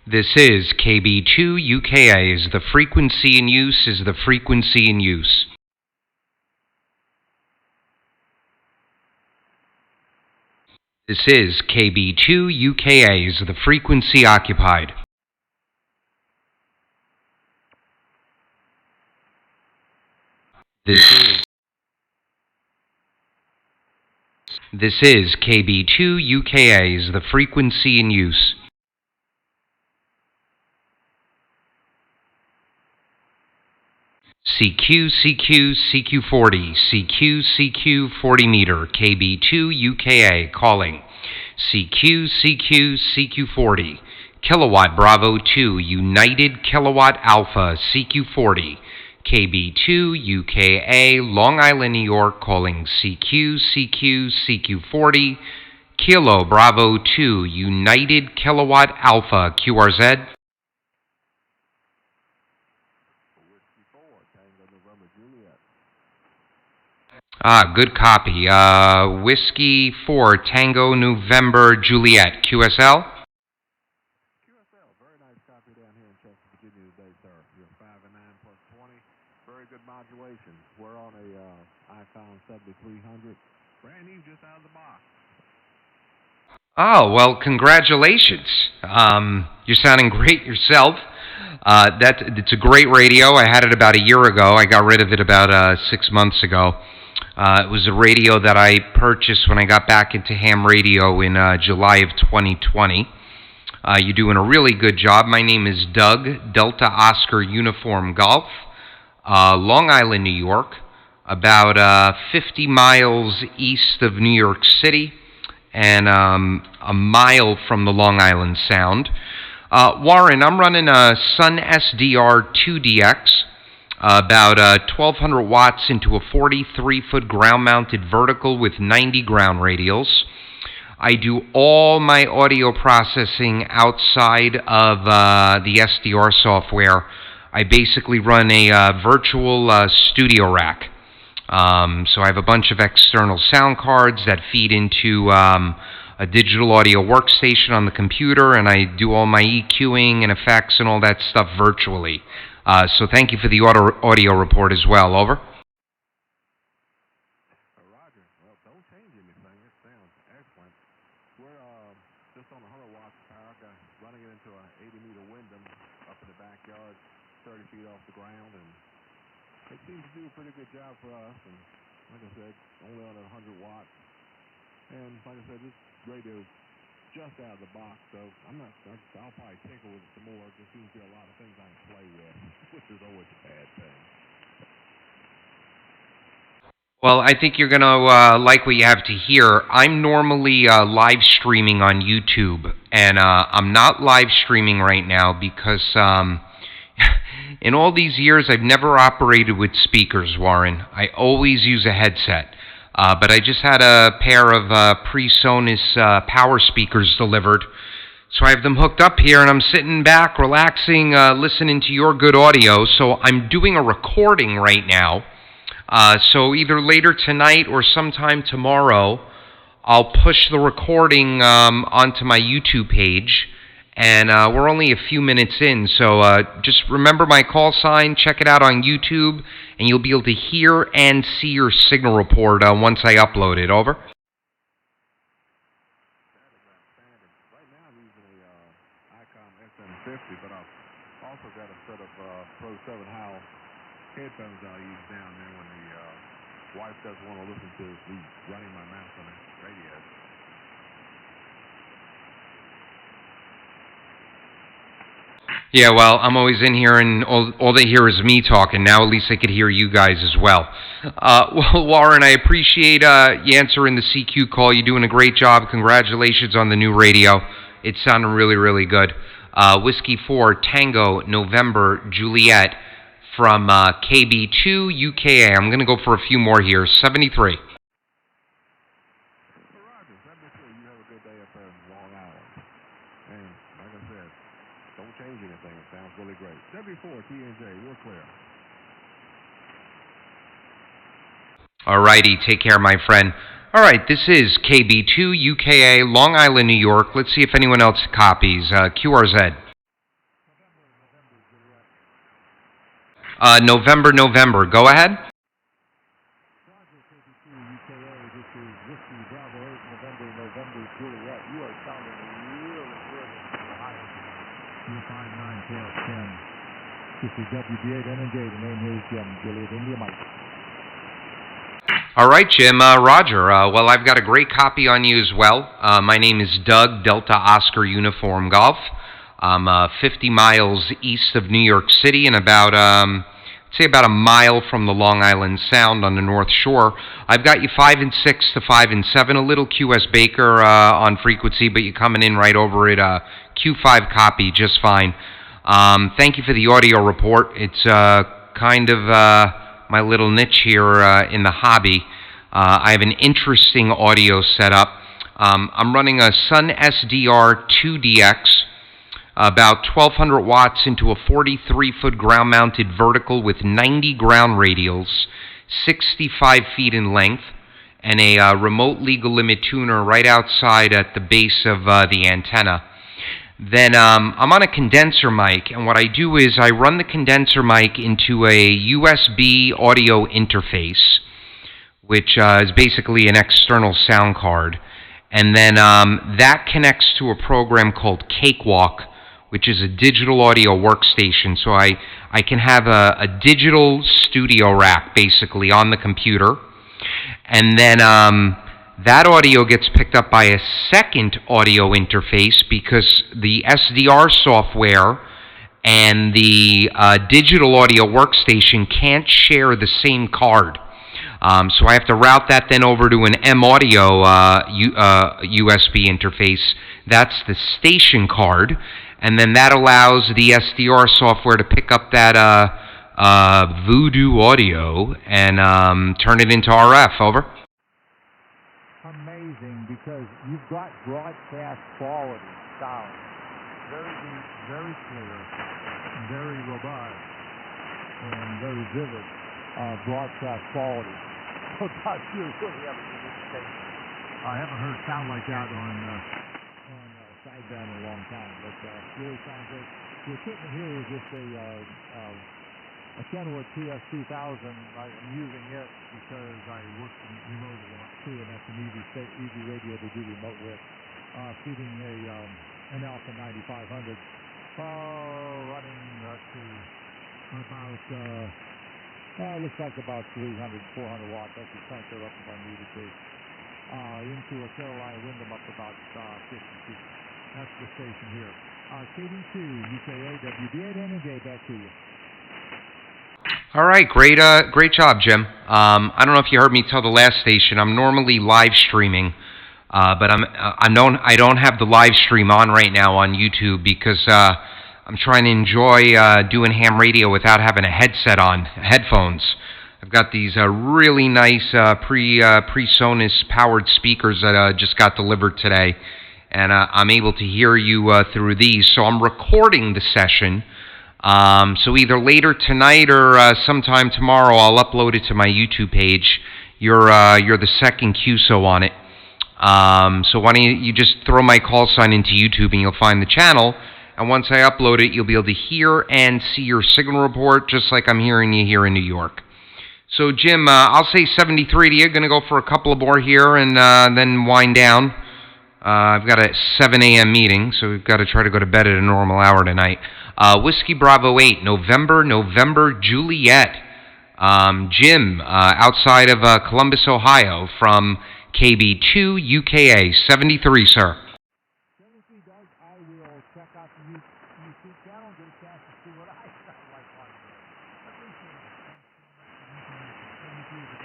This is KB2 UKA. Is the frequency in use? Is the frequency in use? This is KB2 UKA. Is the frequency occupied? This is KB2 UKA. Is the frequency in use? CQ40, CQ 40 meter, KB2 UKA calling. CQ 40, Kilowatt Bravo 2, United Kilowatt Alpha, CQ40, KB2 UKA, Long Island, New York, calling CQ 40, Kilo Bravo 2, United Kilowatt Alpha, QRZ. Good copy. Whiskey 4, Tango, November, Juliet, QSL? QSL, very nice copy down here in Chester, Virginia today, sir. You're 5 and 9 plus 20. Very good modulation. We're on a Icon 7300. Brand new, just out of the box. Oh, well, congratulations. You're sounding great yourself. It's a great radio. I had it about a year ago. I got rid of it about 6 months ago. It was a radio that I purchased when I got back into ham radio in July of 2020. You're doing a really good job. My name is Doug, Delta Oscar Uniform Golf, Long Island, New York, about 50 miles east of New York City and a mile from the Long Island Sound. Warren, I'm running a Sun SDR 2DX. About 1,200 watts into a 43-foot ground-mounted vertical with 90 ground radials. I do all my audio processing outside of the SDR software. I basically run a virtual studio rack. So I have a bunch of external sound cards that feed into a digital audio workstation on the computer, and I do all my EQing and effects and all that stuff virtually. So thank you for the audio report as well. Over. Roger. Well, don't change anything. It sounds excellent. We're just on 100 watts power. Running it into an 80-meter Wyndham up in the backyard, 30 feet off the ground, and it seems to do a pretty good job for us. And like I said, only on 100 watts. And like I said, this radio is just out of the box, so I'll probably tinker with it some more. There seems to be a lot of things I can play with, which is always a bad thing. Well, I think you're going to like what you have to hear. I'm normally live streaming on YouTube, and I'm not live streaming right now because in all these years I've never operated with speakers, Warren. I always use a headset. But I just had a pair of PreSonus power speakers delivered. So I have them hooked up here, and I'm sitting back, relaxing, listening to your good audio. So I'm doing a recording right now. So either later tonight or sometime tomorrow, I'll push the recording onto my YouTube page. And we're only a few minutes in, so just remember my call sign, check it out on YouTube, and you'll be able to hear and see your signal report once I upload it. Over. Right now I'm using a Icon SM50, but I've also got a set of Pro 7 Howl headphones I'll use down there when the wife doesn't want to listen to me running my mouth on the radio. Yeah, well, I'm always in here, and all they hear is me talking. Now at least they could hear you guys as well. Well, Warren, I appreciate you answering the CQ call. You're doing a great job. Congratulations on the new radio. It sounded really, really good. Whiskey 4, Tango, November, Juliet from KB2 UKA. I'm going to go for a few more here. 73. You have a good day up there in Long Island. And like I said, don't change anything. It sounds really great. 74 TNJ, we're clear. All righty, take care, my friend. All right, this is KB2 UKA, Long Island, New York. Let's see if anyone else copies. QRZ. November, November. Go ahead. Roger, KBC, UKA, this is Whiskey Bravo 8, November, November, Juliet. You are sounding really good in Ohio today. 259 This is WB8 NJ. The name here is Jim, Juliet India Mike. All right, Jim. Roger. Well, I've got a great copy on you as well. My name is Doug, Delta Oscar Uniform Golf. I'm 50 miles east of New York City and about a mile from the Long Island Sound on the North Shore. I've got you 5 and 6 to 5 and 7, a little QS Baker on frequency, but you're coming in right over it. Q5 copy, just fine. Thank you for the audio report. It's kind of my little niche here in the hobby. I have an interesting audio setup. I'm running a Sun SDR 2DX, about 1200 watts into a 43-foot ground-mounted vertical with 90 ground radials, 65 feet in length, and a remote legal limit tuner right outside at the base of the antenna. Then I'm on a condenser mic, and what I do is I run the condenser mic into a USB audio interface, which is basically an external sound card. And then that connects to a program called Cakewalk, which is a digital audio workstation. So I can have a digital studio rack, basically, on the computer. And then that audio gets picked up by a second audio interface because the SDR software and the digital audio workstation can't share the same card. So I have to route that then over to an M-Audio USB interface. That's the station card. And then that allows the SDR software to pick up that Voodoo audio and turn it into RF. Over. Amazing, because you've got broadcast quality sound. Very deep, very clear, very robust, and very vivid broadcast quality. So gosh, you really have a unique station. I haven't heard sound like that on sideband in a long time, but really sounds good. The equipment here is just a Kenwood TS2000. I'm using it because I work remote a lot too, and that's an easy radio to do remote with. Feeding an Alpha 9500. Running up to about, looks like about 300, 400 watts. I could crank it up if I needed to. Into a Carolina Wyndham up about 50 feet. That's the station here. KD2, UKA, WB8 NJ, back to you. All right, great job, Jim. I don't know if you heard me tell the last station. I'm normally live streaming, but I don't have the live stream on right now on YouTube because I'm trying to enjoy doing ham radio without having a headset on, headphones. I've got these really nice PreSonus powered speakers that just got delivered today, and I'm able to hear you through these. So I'm recording the session. So either later tonight or sometime tomorrow, I'll upload it to my YouTube page. You're the second QSO on it. So why don't you just throw my call sign into YouTube and you'll find the channel. And once I upload it, you'll be able to hear and see your signal report just like I'm hearing you here in New York. So Jim, I'll say 73 to you. Going to go for a couple of more here and then wind down. I've got a 7 a.m. meeting, so we've got to try to go to bed at a normal hour tonight. Whiskey Bravo 8, November, Juliet. Jim, outside of Columbus, Ohio, from KB2 UKA, 73, sir. 73, Doug, I will check out the YouTube channel, get a chance to see what I sound like on there.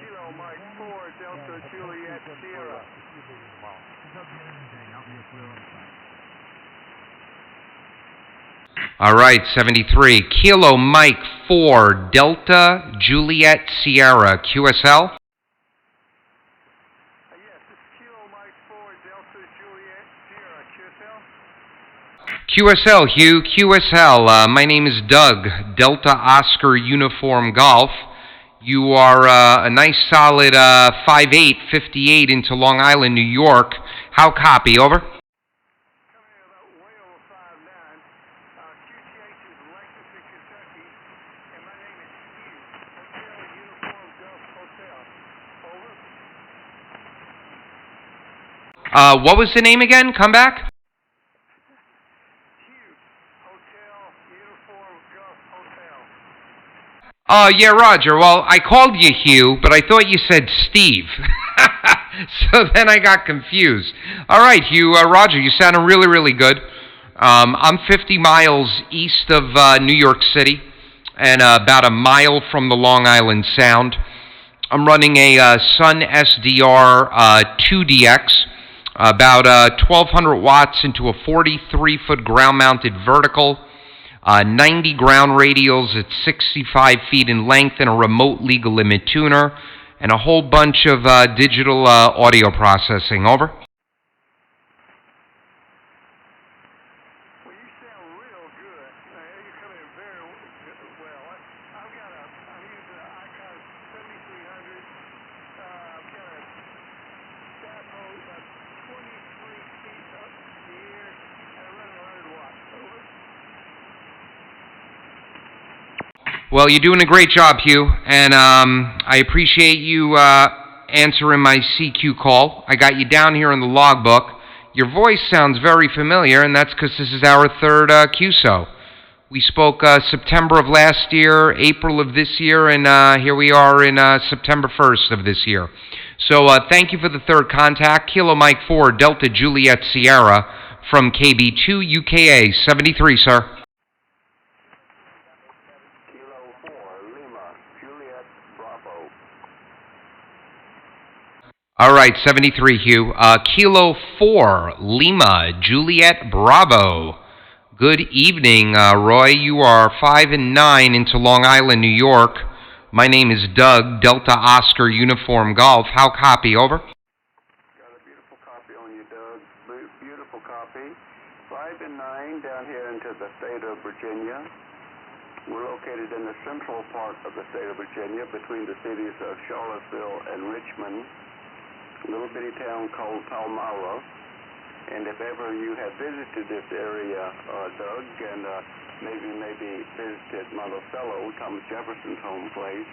Kilo Mike 4, Delta Juliet Sierra. All right, 73. Kilo Mike 4, Delta Juliet Sierra, QSL? Yes, it's Kilo Mike 4, Delta Juliet Sierra, QSL. QSL, Hugh, QSL. My name is Doug, Delta Oscar Uniform Golf. You are a nice solid 5'8", 58 into Long Island, New York. How copy, over? What was the name again? Come back? Oh, yeah, Roger. Well, I called you Hugh, but I thought you said Steve. So then I got confused. All right, Hugh. Roger, you sounded really, really good. I'm 50 miles east of New York City and about a mile from the Long Island Sound. I'm running a Sun SDR 2DX, about 1,200 watts into a 43-foot ground-mounted vertical. 90 ground radials at 65 feet in length and a remote legal limit tuner, and a whole bunch of digital audio processing. Over. Well, you sound real good. You're coming in very well. I'm using an Icon 7300. I've got a dipole about 23 feet up in the air, and I'm running 100 watts. Over. Well, you're doing a great job, Hugh, and I appreciate you answering my CQ call. I got you down here in the logbook. Your voice sounds very familiar, and that's because this is our third QSO. We spoke September of last year, April of this year, and here we are in September 1st of this year. So thank you for the third contact. Kilo Mike 4, Delta Juliet Sierra from KB2 UKA 73, sir. Kilo 4, Lima, Juliet, Bravo. All right, 73, Hugh. Kilo 4, Lima, Juliet, Bravo. Good evening, Roy. You are 5 and 9 into Long Island, New York. My name is Doug, Delta Oscar Uniform Golf. How copy? Over. Got a beautiful copy on you, Doug. Beautiful copy. 5 and 9 down here into the state of Virginia. We're located in the central part of the state of Virginia between the cities of Charlottesville and Richmond. A little bitty town called Palmyra. And if ever you have visited this area, Doug, and maybe visited Monticello, Thomas Jefferson's home place,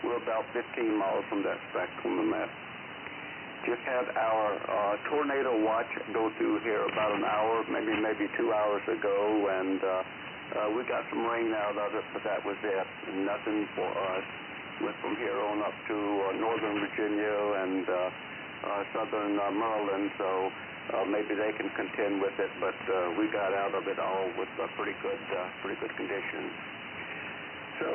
we're about 15 miles from that speck on the map. Just had our tornado watch go through here about an hour, maybe 2 hours ago, and we got some rain out of it, but that was it. Nothing for us. Went from here on up to northern Virginia and southern Maryland, so maybe they can contend with it, but we got out of it all with pretty good conditions. So,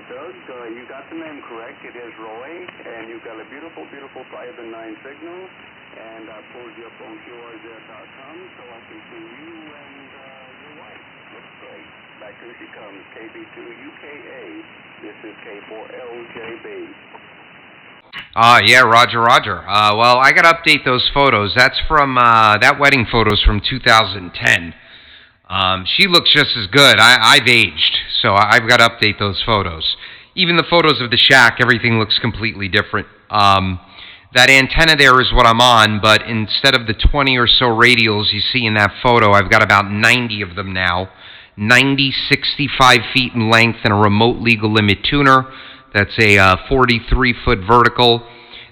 Doug, you got the name correct. It is Roy, and you've got a beautiful 5 and 9 signal, and I pulled you up on QRZ.com so I can see you and your wife. Looks great. Back here she comes, KB2 UKA. This is K4LJB. Yeah, Roger. Well, I got to update those photos. That's from, that wedding photo's from 2010. She looks just as good. I've aged, so I've got to update those photos. Even the photos of the shack, everything looks completely different. That antenna there is what I'm on, but instead of the 20 or so radials you see in that photo, I've got about 90 of them now. 90, 65 feet in length and a remote legal limit tuner. That's a 43-foot vertical.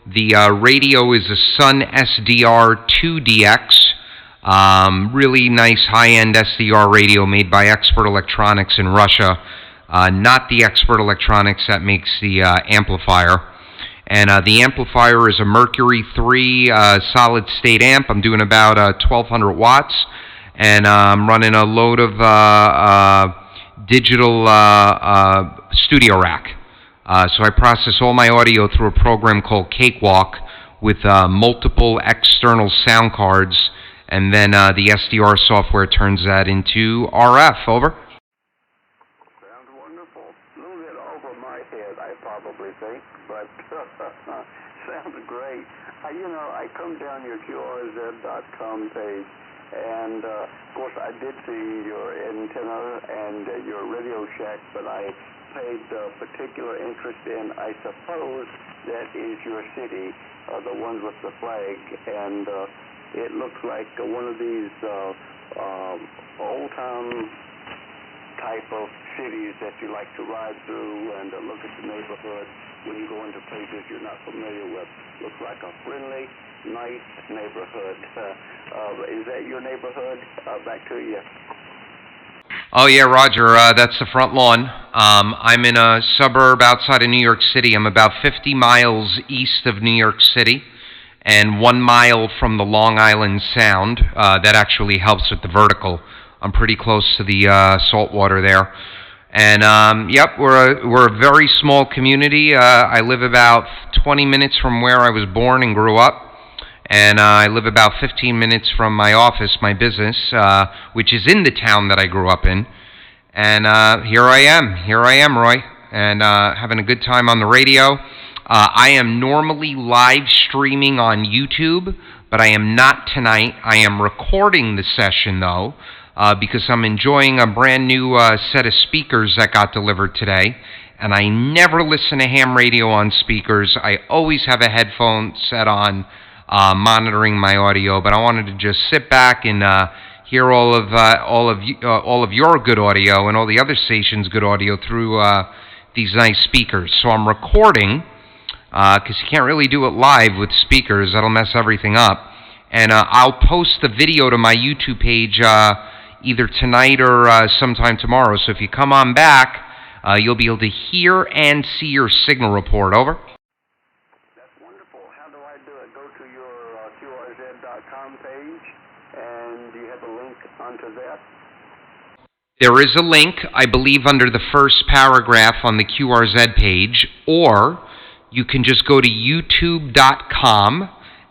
The radio is a Sun SDR 2DX. Really nice high-end SDR radio made by Expert Electronics in Russia. Not the Expert Electronics that makes the amplifier. And the amplifier is a Mercury 3 solid-state amp. I'm doing about 1,200 watts. And I'm running a load of digital studio rack. So I process all my audio through a program called Cakewalk with multiple external sound cards, and then the SDR software turns that into RF. Over. Sounds wonderful. A little bit over my head, I probably think, but sounds great. I come down your QRZ.com page, and of course I did see your antenna and your Radio Shack, but I paid particular interest in, I suppose, that is your city, the one with the flag, and it looks like one of these old-time type of cities that you like to ride through and look at the neighborhood when you go into places you're not familiar with. Looks like a friendly nice neighborhood. Is that your neighborhood? Back to you. Oh yeah, Roger. That's the front lawn. I'm in a suburb outside of New York City. I'm about 50 miles east of New York City, and 1 mile from the Long Island Sound. That actually helps with the vertical. I'm pretty close to the salt water there. And yep, we're a very small community. I live about 20 minutes from where I was born and grew up. And I live about 15 minutes from my office, my business, which is in the town that I grew up in. And here I am, Roy, and having a good time on the radio. I am normally live streaming on YouTube, but I am not tonight. I am recording the session, though, because I'm enjoying a brand new set of speakers that got delivered today. And I never listen to ham radio on speakers. I always have a headphone set on, monitoring my audio. But I wanted to just sit back and hear all of your good audio and all the other stations' good audio through these nice speakers. So I'm recording because you can't really do it live with speakers. That'll mess everything up. And I'll post the video to my YouTube page either tonight or sometime tomorrow. So if you come on back, you'll be able to hear and see your signal report. Over. That's wonderful. How do I do it? Go to your QRZ.com page, and do you have a link onto that? There is a link, I believe, under the first paragraph on the QRZ page, or you can just go to youtube.com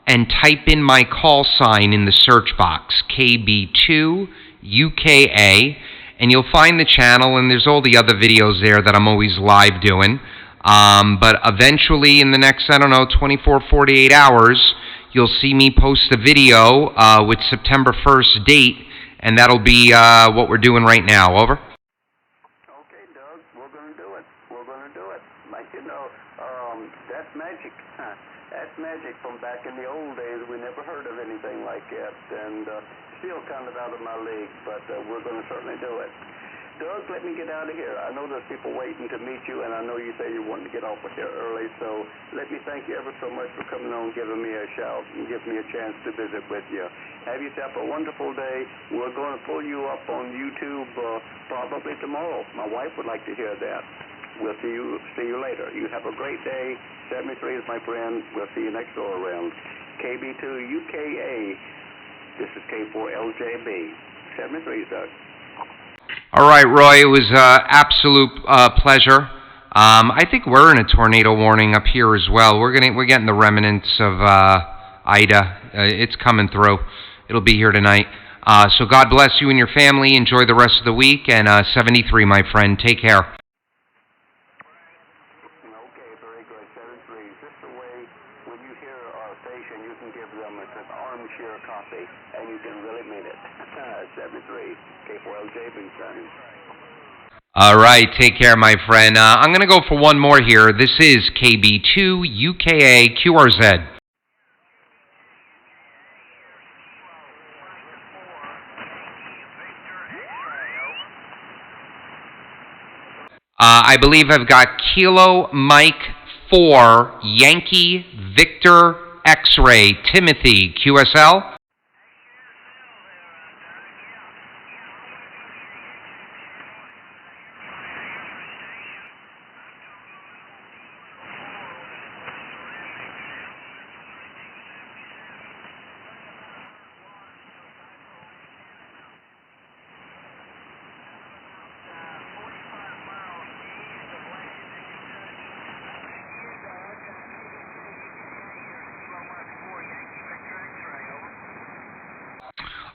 and type in my call sign in the search box, KB2UKA, and you'll find the channel, and there's all the other videos there that I'm always live doing. But eventually, in the next, 24, 48 hours, you'll see me post a video with September 1st date, and that'll be what we're doing right now. Over. Okay, Doug, we're going to do it. We're going to do it. Like, that's magic. That's magic from back in the old days. We never heard of anything like that, and still kind of out of my league, but we're going to certainly do it. Doug, let me get out of here. I know there's people waiting to meet you, and I know you say you're wanting to get off of here early, so let me thank you ever so much for coming on, giving me a shout, and giving me a chance to visit with you. Have yourself a wonderful day. We're going to pull you up on YouTube probably tomorrow. My wife would like to hear that. We'll see you later. You have a great day. 73 is my friend. We'll see you next go around. KB2UKA. This is K4LJB. 73, Doug. All right, Roy, it was absolute pleasure. I think we're in a tornado warning up here as well. We're getting the remnants of Ida. It's coming through. It'll be here tonight. So God bless you and your family. Enjoy the rest of the week. And 73, my friend, take care. Okay, very good. 73. Just the way when you hear our station, you can give them an armchair copy, and you can really mean it. 73. K4LJ Son. All right, take care, my friend. I'm going to go for one more here. This is KB2UKA QRZ. I believe I've got Kilo Mike 4 Yankee Victor X-Ray Timothy QSL.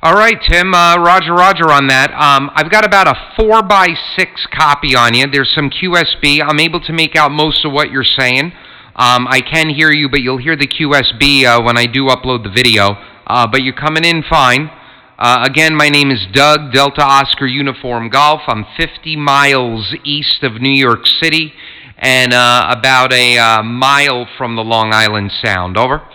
All right, Tim, roger on that. I've got about a 4x6 copy on you. There's some QSB. I'm able to make out most of what you're saying. I can hear you, but you'll hear the QSB when I do upload the video. But you're coming in fine. Again, my name is Doug, Delta Oscar Uniform Golf. I'm 50 miles east of New York City and about a mile from the Long Island Sound. Over.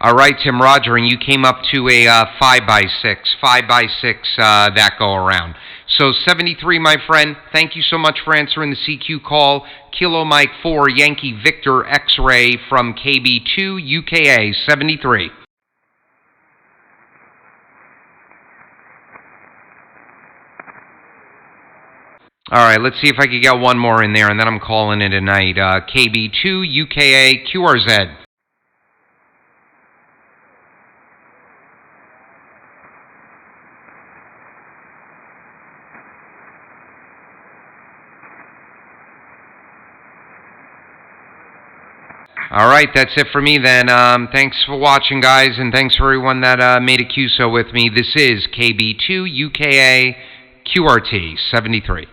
All right, Tim, Roger, and you came up to a 5x6, 5x6 that go around. So 73, my friend, thank you so much for answering the CQ call. Kilo Mike 4, Yankee Victor X-Ray from KB2 UKA 73. All right, let's see if I can get one more in there, and then I'm calling it a night. KB2 UKA QRZ. All right, that's it for me then. Thanks for watching, guys, and thanks for everyone that made a QSO with me. This is KB2 UKA QRT 73.